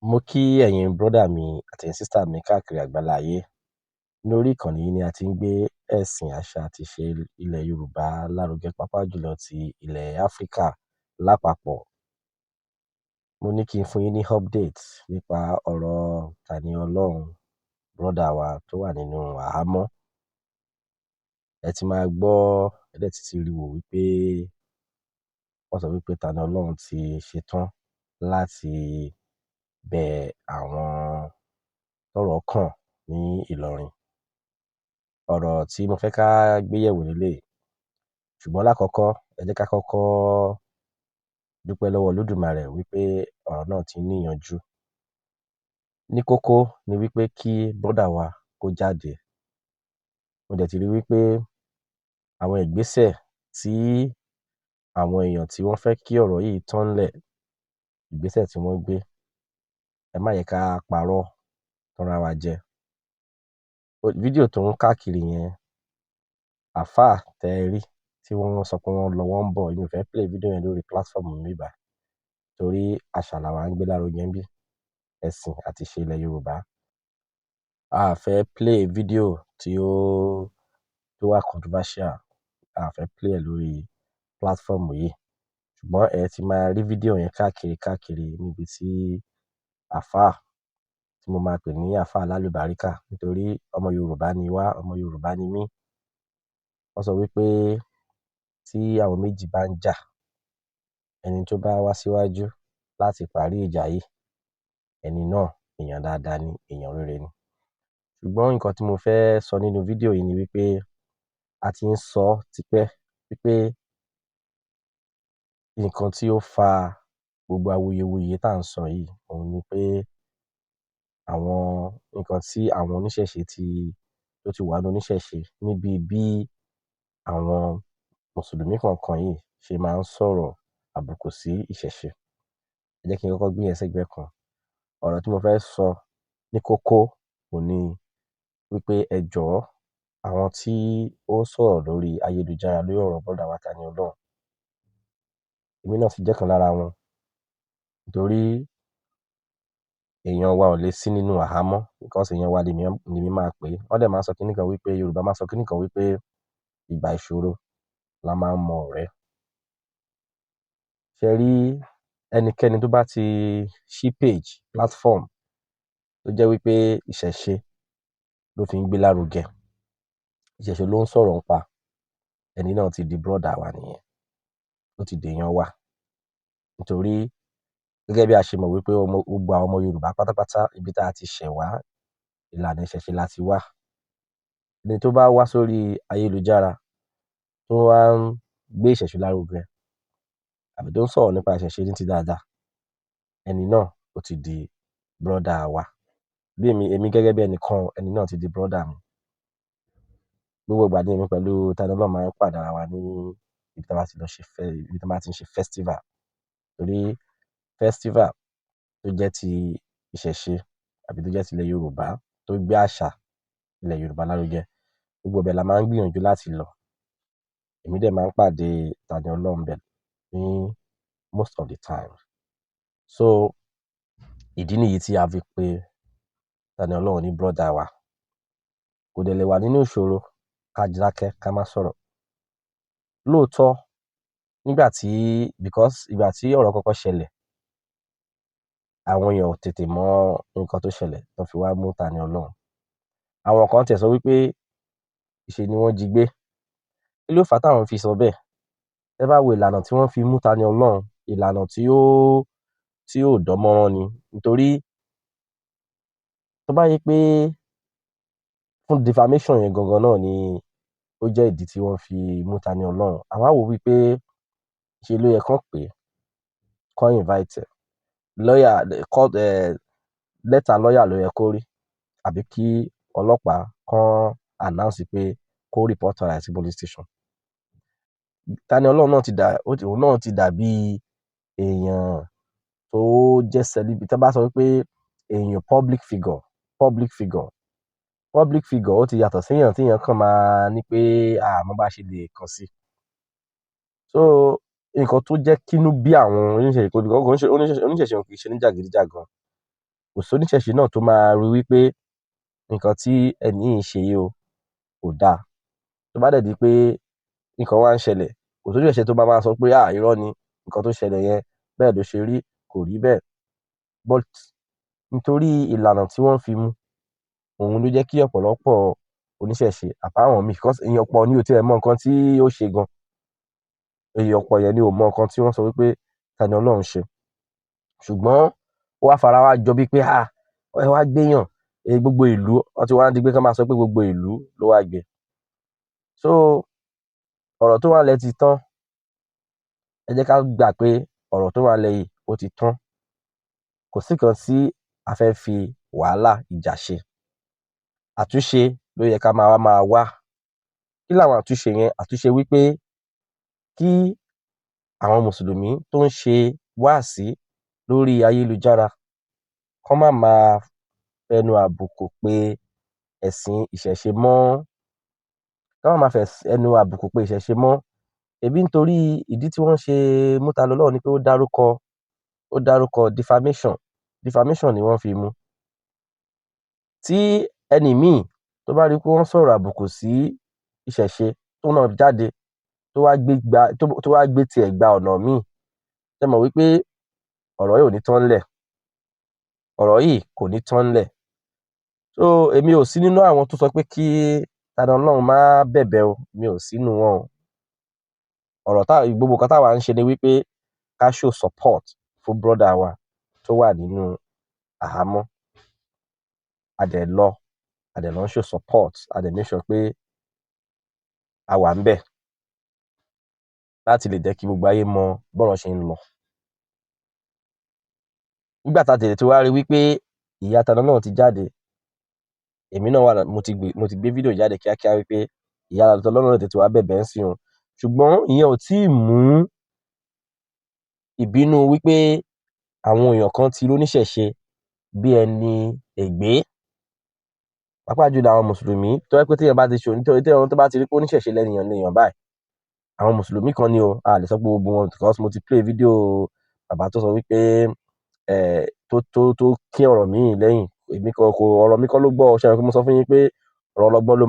Mo kí ẹ̀yin brọ́dà mi àti ẹ̀yin sísítà mi káàkiri àgbáláyé. Lórí ìkànnì yìí ni a ti ń gbé ẹ̀sìn, àṣà àti ìṣe ilẹ̀ Yorùbá lárugẹ, pàápàá jùlọ ti ilẹ̀ Áfíríkà lápapọ̀. Mo ní kí n fún yín ní update nípa ọ̀rọ̀ Tani Olohun, brọ́dà wa tó wà nínú àhámọ́. Ẹ ti máa gbọ́, ẹ dẹ̀ ti rí wò wípé wọ́n sọ wípé Tani Olohun ti ṣetán láti bẹ àwọn tọ́rọ̀ kàn ní Ìlọrin. Ọ̀rọ̀ tí mo fẹ́ ká gbé yẹ̀wò lélèyìí. Ṣùgbọ́n lákọ̀ọ́kọ́, ẹ jẹ́ ká kọ́kọ́ dúpẹ́ lọ́wọ́ Olódùmarè wípé ọ̀rọ̀ náà ti níyanjú. Ní kókó ni wípé kí brọ́dà wa kó jáde. Mo dẹ̀ ti rí wípé àwọn ìgbésẹ̀ tí àwọn èèyàn tí wọ́n fẹ́ kí ọ̀rọ̀ yìí tán lẹ̀, ìgbésẹ̀ tí wọ́n gbé, ẹ má yẹ ká parọ́ tanra wa jẹ. Fídíò tó ń káàkiri yẹn, àfáà tẹ rí tí wọ́n sọ pé wọ́n lọ wọ́n ń bọ̀. Èmi ò fẹ́ play fídíò yẹn lórí platform mi báyìí torí àṣà làwa ń gbé lárugẹ níbí, ẹ̀sìn àti ìṣe ilẹ̀ Yorùbá. A fẹ́ play fídíò tó wà controversial, a fẹ́ play ẹ̀ lórí platform yìí. Ṣùgbọ́n ẹ ti máa rí fídíò yẹn káàkiri níbi tí àfáà tí mo máa pè ní àfáà alálùbáríkà nítorí ọmọ Yorùbá ni wá, ọmọ Yorùbá ni mí. Wọ́n sọ wípé tí àwọn méjì bá ń jà, ẹni tó bá wá síwájú láti parí ìjà yìí, ẹni náà èèyàn dáadáa ni, èèyàn rere ni. Ṣùgbọ́n nǹkan tí mo fẹ́ sọ nínú fídíò yìí ni wípé a ti ń sọ tipẹ́ wípé nǹkan tí ó fa gbogbo awuyewuye tá à ń sọ yìí, òun ni pé àwọn nǹkan tí àwọn oníṣẹ̀ṣe tó ti wà ní oníṣẹ̀ṣe níbi bí àwọn Mùsùlùmí kọ̀ọ̀kan yìí ṣe máa ń sọ̀rọ̀ àbùkù sí ìṣẹ̀ṣe. Ẹ jẹ́ kí n kọ́kọ́ gbé yẹn sẹ́gbẹ̀ẹ́ kan. Ọ̀rọ̀ tí mo fẹ́ sọ ní kókó òun ni wípé ẹ jọ̀ọ́ àwọn tí ó ń sọ̀rọ̀ lórí ayélujára lórí ọ̀rọ̀ brọ́dà wa Tani Olohun. Èmi náà sì jẹ́ kan lára wọn nítorí èèyàn wa ò lè sí nínú àhámọ́ because èèyàn wa ni mi máa pè. Wọ́n dẹ̀ máa ń sọ kíní kan wípé Yorùbá máa ń sọ kíní kan wípé ìgbà ìṣòro la máa ń mọ ọ̀rẹ́. Ṣé rí ẹnikẹ́ni tó bá ti ṣí page, platform tó jẹ́ wípé ìṣẹ̀ṣe ló fi ń gbé lárugẹ, ìṣẹ̀ṣe ló ń sọ̀rọ̀ ń pa, ẹni náà ti di brọ́dà wa nìyẹn. Ó ti di èèyàn wa. Nítorí gẹ́gẹ́ bí a ṣe mọ̀ wípé gbogbo àwọn ọmọ Yorùbá pátápátá ibi tí a ti ṣẹ̀ wá, ìlànà ìṣẹ̀ṣe la ti wá. Ẹni tó bá wá sórí ayélujára tó wá ń gbé ìṣẹ̀ṣe lárugẹ àbí tó ń sọ̀rọ̀ nípa ìṣẹ̀ṣe ní ti dáadáa, ẹni náà ó ti di brọ́dà wa. Bí èmi gẹ́gẹ́ bí ẹnìkan, ẹni náà ti di brọ́dà mi. Gbogbo ìgbà ni èmi pẹ̀lú Tani Olohun máa ń pàdé ara wa ní ibi tí a bá ti ń ṣe festival. Torí festival tó jẹ́ ti ìṣẹ̀ṣe àbí tó jẹ́ ti ilẹ̀ Yorùbá tó gbé àṣà ilẹ̀ Yorùbá lárugẹ, gbogbo ibẹ̀ la máa ń gbìyànjú láti lọ. Èmi dẹ̀ máa ń pàdé Tani Olohun bẹ̀ ní most of the time. So ìdí nìyí tí a fi pè Tani Olohun ní brọ́dà wa. Kò dẹ̀ lè wà nínú ìṣòro ká dákẹ́ ká má sọ̀rọ̀. Lóòótọ́ because ìgbà tí ọ̀rọ̀ kọ́kọ́ ṣẹlẹ̀, àwọn èèyàn ò tètè mọ nǹkan tó ṣẹlẹ̀ tó fi wá mú Tani Olohun. Àwọn kan tẹ̀ sọ wípé ìṣe ni wọ́n jí gbé. Kí ló fà á táwọn fi sọ bẹ́ẹ̀? Ẹ bá wo ìlànà tí wọ́n fi mú Tani Olohun, ìlànà tí ó dánmọ́rán ni. Nítorí tó bá yé pé fún defamation yẹn gangan náà ni ó jẹ́ ìdí tí wọ́n fi mú Tani Olohun. Àwa wò wípé ṣe ló yẹ kán pè, kán invite lawyer, lẹ́tà lawyer ló yẹ kó rí àbí kí ọlọ́pàá kán announce pé kó report ara ẹ̀ sí police station. Tani Olohun náà ti dàbí èèyàn tó jẹ́ celebrity. Tí a bá sọ wípé èèyàn public figure ó ti yàtọ̀ sí èèyàn tí èèyàn kan máa ní pé mo bá ṣe lè kàn sí. So nǹkan tó jẹ́ kínú bí àwọn oníṣẹ̀ṣe kò oníṣẹ̀ṣe kì í ṣe ní jàgídíjàgan. kò sí oníṣẹ̀ṣe náà tó máa rí wípé nǹkan tí ẹni yìí ń ṣe yìí o kò dáa. Tó bá dẹ̀ di pé nǹkan wá ń ṣẹlẹ̀, kò sí oníṣẹ̀ṣe tó máa sọ pé irọ́ ni nǹkan tó ṣẹlẹ̀ yẹn bẹ́ẹ̀ ló ṣe rí, kò rí bẹ́ẹ̀. But nítorí ìlànà tí wọ́n fi mú, òun ló jẹ́ kí ọ̀pọ̀lọpọ̀ oníṣẹ̀ṣe àbáwọn míì, because èèyàn pọ̀ ní ò tiẹ̀ mọ nǹkan tí ó ṣe gan. Èèyàn pọ̀ yẹn ni ò mọ nǹkan tí wọ́n sọ wípé Tani Olohun ṣe. Ṣùgbọ́n ó wá fara wá jọ bí pé ẹ wá gbéyàn, gbogbo ìlú, wọ́n ti wá di pé kán máa sọ pé gbogbo ìlú ló wá gbé. So ọ̀rọ̀ tó wà nílẹ̀ ti tán. Ẹ jẹ́ ká gbà pé ọ̀rọ̀ tó wà nílẹ̀ yìí ó ti tán. Kò sí nǹkan tí a fẹ́ fi wàhálà ìjà ṣe. Àtúnṣe ló yẹ ká máa wá. Kí làwọn àtúnṣe yẹn? Àtúnṣe wípé kí àwọn mùsùlùmí tó ń ṣe wáàsí lórí ayélujára kán má máa fẹnu àbùkù pé ẹ̀sìn ìṣẹ̀ṣe mọ́. Kán má máa fẹnu àbùkù pé ìṣẹ̀ṣe mọ́. Ebi nítorí ìdí tí wọ́n ṣe mú Tani Olohun ni pé ó dárúkọ defamation ni wọ́n fi mú. Tí ẹni míì tó bá rí pé wọ́n sọ̀rọ̀ àbùkù sí ìṣẹ̀ṣe tó náà jáde tó wá gbé tiẹ̀ gba ọ̀nà míì, ẹ mọ̀ wípé ọ̀rọ̀ yìí ò ní tán ńlẹ̀. Ọ̀rọ̀ yìí kò ní tán ńlẹ̀. So èmi ò sí nínú àwọn tó sọ pé kí Tani Olohun má bẹ̀bẹ̀ o. Mi ò sí nínú wọn o. Gbogbo nǹkan táwa ń ṣe ni wípé ká show support fún brother wa tó wà nínú àhámọ́. A dẹ̀ lọ ń show support. A dẹ̀ make sure pé a wà ńbẹ̀ láti lè jẹ́ kí gbogbo ayé mọ bọ́rọ̀ ṣe ń lọ. Nígbà tá tètè tí wá rí wípé ìyá Tani Olohun ti jáde, èmi náà mo ti gbé fídíò jáde kíákíá wípé ìyá Tani Olohun tètè wá bẹ̀bẹ̀ ń sìn o. Ṣùgbọ́n ìyẹn ò tíì mú ìbínú wípé àwọn èèyàn kan ti róníṣẹ̀ṣe bí ẹni ègbé. Pàápàá jùlọ àwọn mùsùlùmí tó jẹ́ pé téèyàn bá ti ṣe nítorí téèyàn tó bá ti rí pé oníṣẹ̀ṣe lèèyàn báyìí. Àwọn mùsùlùmí kan ni o, a lè sọ pé gbogbo wọn, because mo ti play fídíò bàbá tó sọ wípé tó kí ọ̀rọ̀ míì lẹ́yìn. Ọ̀rọ̀ mi kọ́ ló gbọ́. Ṣé ẹ mọ̀ pé mo sọ fún yín pé ọ̀rọ̀ ọlọ́gbọ́n ló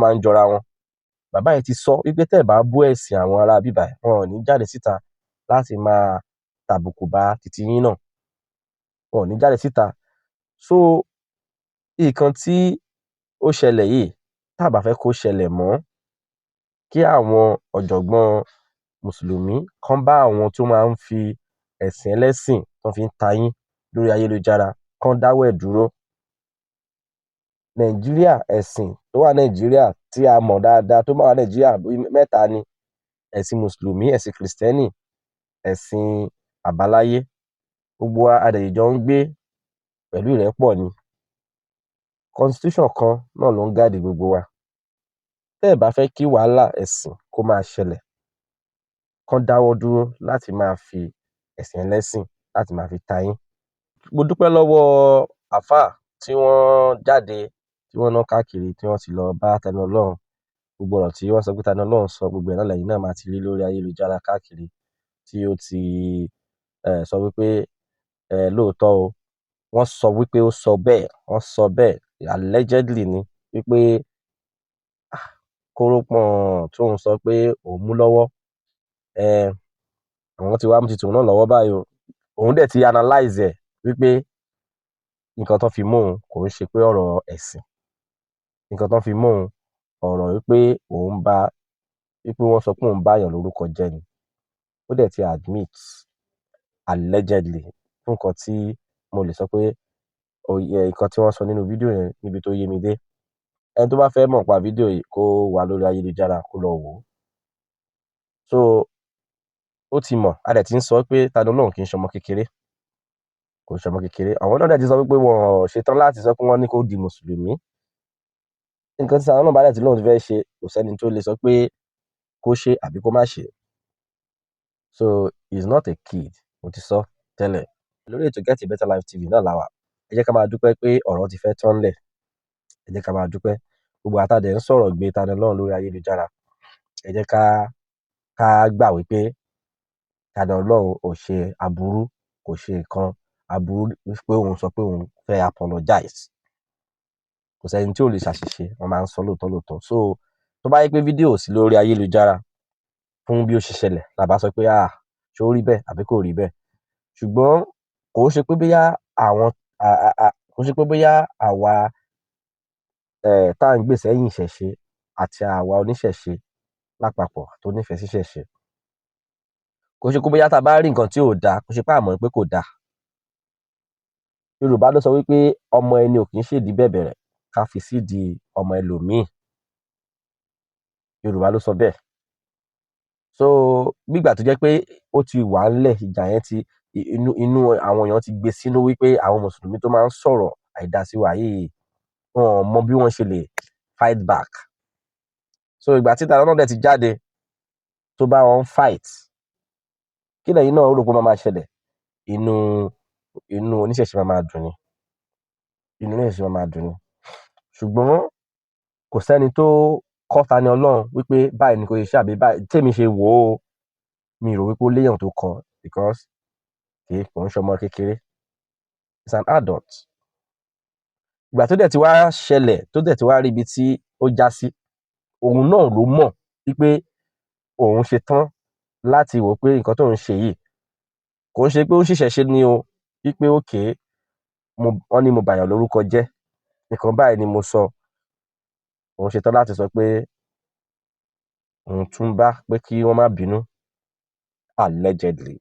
máa ń jọra wọn. Bàbá yìí ti sọ wípé tẹ́ ẹ̀ bá bú ẹ̀sìn àwọn ará bíbà yìí, wọn ò ní jáde síta láti máa tàbùkù bá titi yín náà. Wọn ò ní jáde síta. So nǹkan tí ó ṣẹlẹ̀ yìí, tá bá fẹ́ kó ṣẹlẹ̀ mọ́, kí àwọn ọ̀jọ̀gbọ́n mùsùlùmí kán bá àwọn tó máa ń fi ẹ̀sìn ẹlẹ́sìn tán fi ń tayín lórí ayélujára kán dáwọ́ ẹ̀ dúró. Nàìjíríà, ẹ̀sìn tó wà Nàìjíríà tí a mọ̀ dáadáa tó máa wà Nàìjíríà mẹ́ta ni: ẹ̀sìn mùsùlùmí, ẹ̀sìn kìrìsìtẹ́nì, ẹ̀sìn àbáláyé. Gbogbo wa a dẹ̀ jọ ń gbé pẹ̀lú ìrẹ́pọ̀ ni. Constitution kan náà ló ń guide gbogbo wa. Tẹ́ ẹ̀ bá fẹ́ kí wàhálà ẹ̀sìn kó máa ṣẹlẹ̀, kán dáwọ́ dúró láti máa fi ẹ̀sìn ẹlẹ́sìn láti máa fi tayín. Mo dúpẹ́ lọ́wọ́ àfáà tí wọ́n jáde, tí wọ́n ná káàkiri, tí wọ́n ti lọ bá Tani Olohun. Gbogbo ọ̀rọ̀ tí wọ́n sọ pé Tani Olohun sọ, gbogbo ẹ̀ náà lẹ́yìn náà máa ti rí lórí ayélujára káàkiri, tí ó ti sọ wípé lóòótọ́ o. Wọ́n sọ wípé ó sọ bẹ́ẹ̀. Wọ́n sọ bẹ́ẹ̀ allegedly ni wípé kórópọ̀n tóun sọ pé òun mú lọ́wọ́. Àwọn ti wá mú ti tòun náà lọ́wọ́ báyìí o. Òun dẹ̀ ti analyze ẹ̀ wípé nǹkan tán fi mú òun kò ń ṣe pé ọ̀rọ̀ ẹ̀sìn. Nǹkan tán fi mú òun, ọ̀rọ̀ wípé wọ́n sọ pé òun bá èèyàn lórúkọ jẹ́ ni. Ó dẹ̀ ti admit allegedly fún nǹkan tí mo lè sọ pé nǹkan tí wọ́n sọ nínú fídíò yẹn níbi tó yé mi dé. Ẹni tó bá fẹ́ mọ̀ nípa fídíò yìí kó wá lórí ayélujára kó lọ wò ó. So ó ti mọ̀. A dẹ̀ ti ń sọ pé Tani Olohun kì í ṣọmọ kékeré. Kò ń ṣọmọ kékeré. Àwọn náà dẹ̀ ti sọ wípé wọn ò ṣetán láti sọ pé wọ́n ní kó di mùsùlùmí. Nǹkan tí Tani Olohun bá dẹ̀ ti lóun ti fẹ́ ṣe, kò sẹ́ni tó lè sọ pé kó ṣe àbí kó má ṣe. So he's not a kid. Mo ti sọ tẹ́lẹ̀. Lórí ètò Get a Better Life TV náà la wà. Ẹ jẹ́ ká máa dúpẹ́ pé ọ̀rọ̀ ti fẹ́ tán ńlẹ̀. Ẹ jẹ́ ká máa dúpẹ́. Gbogbo àwa tá dẹ̀ ń sọ̀rọ̀ gbé Tani Olohun lórí ayélujára, ẹ jẹ́ ká gbà wípé Tani Olohun ò ṣe aburú, kò ṣe nǹkan aburú pé òun sọ pé òun fẹ́ apologize. Kò sẹ́ni tí ò lè ṣàṣìṣe, wọ́n máa ń sọ lóòótọ́. So tó bá yẹ pé fídíò sí lórí ayélujára fún bí ó ṣe ṣẹlẹ̀, la bá sọ pé ṣé ó rí bẹ́ẹ̀ àbí kò rí bẹ́ẹ̀. Ṣùgbọ́n kò ṣe pé bóyá àwọn kò ṣe pé bóyá àwa tá à ń gbè sẹ́yìn ìṣẹ̀ṣe àti àwa oníṣẹ̀ṣe lápapọ̀ tó nífẹ̀ẹ́ sí ìṣẹ̀ṣe. Kò ṣe pé bóyá tá a bá rí nǹkan tí ò dáa, kò ṣe pé a mọ̀ pé kò dáa. Yorùbá ló sọ wípé ọmọ ẹni ò kì í ṣèdí bẹ̀bẹ̀rẹ̀ ká fi sídìí ọmọ ẹlòmíì. Yorùbá ló sọ bẹ́ẹ̀. So nígbà tó jẹ́ pé ó ti wà ńlẹ̀, ìjà yẹn ti inú àwọn èèyàn ti gbé sínú wípé àwọn mùsùlùmí tó máa ń sọ̀rọ̀ àìdá sí wa yìí, wọn ò mọ bí wọ́n ṣe lè fight back. So ìgbà tí Tani Olohun dẹ̀ ti jáde tó bá wọn fight, kí lẹ́yìn náà ó rò pé máa ṣẹlẹ̀? Inú oníṣẹ̀ṣe máa dùn ni. Inú oníṣẹ̀ṣe máa dùn ni. Ṣùgbọ́n kò sẹ́ni tó kọ́ Tani Olohun wípé báyìí ni kò ṣe àbí báyìí. Tèmi ṣe wò ó, mi rò wípé ó léèyàn tó kọ́, because kò ń ṣọmọ kékeré. It's an adult. Ìgbà tó dẹ̀ ti wá ṣẹlẹ̀, tó dẹ̀ ti wá rí ibi tí ó já sí, òun náà ló mọ̀ wípé òun ṣe tán láti wò pé nǹkan tó ń ṣe yìí kò ń ṣe pé ó ń ṣìṣẹ́ ṣe ni o, wípé okay, wọ́n ní mo bàyàn lórúkọ jẹ́, nǹkan báyìí ni mo sọ. Òun ṣe tán láti sọ pé òun tún bá pé kí wọ́n má bínú. Allegedly.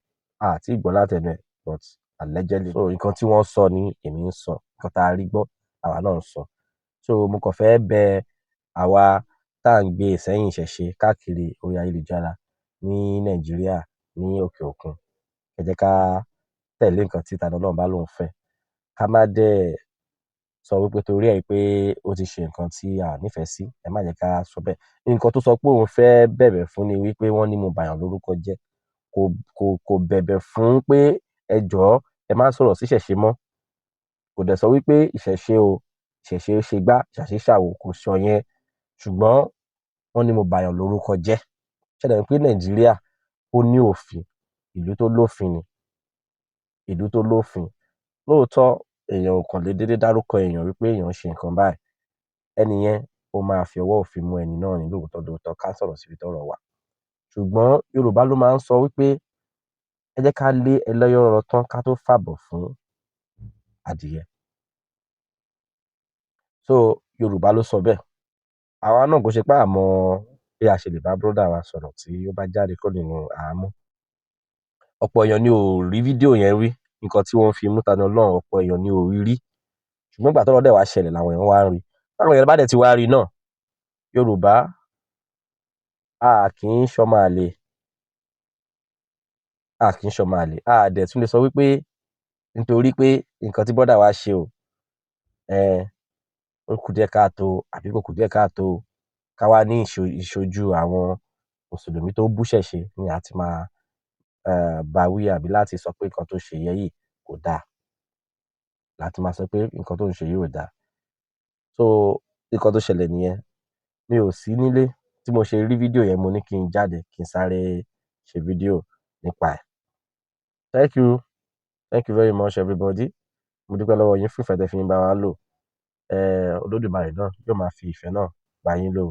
Àti ìgbọ́ látẹnu ẹ̀, but allegedly. So nǹkan tí wọ́n sọ ni èmi ń sọ. Nǹkan tá a rí gbọ́, àwa náà ń sọ. So mo kàn fẹ́ bẹ àwa tá à ń gbé sẹ́yìn ìṣẹ̀ṣe káàkiri orí ayélujára ní Nàìjíríà, ní òkè òkun. Ẹ jẹ́ ká tẹ̀lé nǹkan tí Tani Olohun bá lóun fẹ́. Ká má dẹ̀ sọ wípé torí ẹ̀ pé ó ti ṣe nǹkan tí a nífẹ̀ẹ́ sí, ẹ má jẹ́ ká sọ bẹ́ẹ̀. Nǹkan tó sọ pé òun fẹ́ bẹ̀bẹ̀ fún ni wípé wọ́n ní mo bàyàn lórúkọ jẹ́. Kò bẹ̀bẹ̀ fún pé ẹ jọ̀ọ́ ẹ má sọ̀rọ̀ sí ìṣẹ̀ṣe mọ́. Kò dẹ̀ sọ wípé ìṣẹ̀ṣe ṣe gbá, ìṣẹ̀ṣe ṣàwò, kò sọ yẹn. Ṣùgbọ́n wọ́n ní mo bàyàn lórúkọ jẹ́. Ṣé ẹ dẹ̀ mọ̀ pé Nàìjíríà ó ní òfin, ìlú tó lófin ni. Ìlú tó lófin. Lóòótọ́ èèyàn ò kàn lè dédé dárúkọ èèyàn wípé èèyàn ṣe nǹkan báyìí. Ẹni yẹn ó máa fi ọwọ́ òfin mú ẹni náà ní lóòótọ́ ká sọ̀rọ̀ síbi tọ́rọ̀ wà. Ṣùgbọ́n Yorùbá ló máa ń sọ wípé ẹ jẹ́ ká lé ẹlẹ́yọ̀ rọ tán ká tó fàbọ̀ fún adìyẹ. So Yorùbá ló sọ bẹ́ẹ̀. Àwa náà kò ṣe pé àmọ́ bí a ṣe lè bá brother wa sọ̀rọ̀ tí ó bá jáde kúrò nínú àhámọ́. Ọ̀pọ̀ èèyàn ni ò rí fídíò yẹn rí. Nǹkan tí wọ́n fi mú Tani Olohun, ọ̀pọ̀ èèyàn ni ò rí. Ṣùgbọ́n ìgbà tọ́rọ̀ dẹ̀ wá ṣẹlẹ̀ làwọn èèyàn wá rí. Táwọn èèyàn bá dẹ̀ ti wá rí náà, Yorùbá kì í ṣọmọ àlè. Kì í ṣọmọ àlè. Dẹ̀ tún lè sọ wípé nítorí pé nǹkan tí brother wa ṣe ó kù díẹ̀ káàtó àbí kò kù díẹ̀ káàtó, ká wá ní ìṣojú àwọn mùsùlùmí tó bú ìṣẹ̀ṣe ni a ti máa bá wí àbí láti sọ pé nǹkan tó ṣe yìí kò dáa. Láti máa sọ pé nǹkan tó ń ṣe yìí ò dáa. So nǹkan tó ṣẹlẹ̀ nìyẹn. Mi ò sí nílé tí mo ṣe rí fídíò yẹn, mo ní kí n jáde kí n sáré ṣe fídíò nípa ẹ̀. Thank you. Thank you very much everybody. Mo dúpẹ́ lọ́wọ́ yín fún ìfẹ́ tẹ́ fi ń bá wa lò. Olódùmarè náà yóò máa fi ìfẹ́ náà bá yín lò.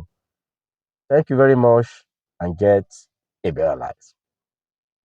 Thank you very much and get a better life.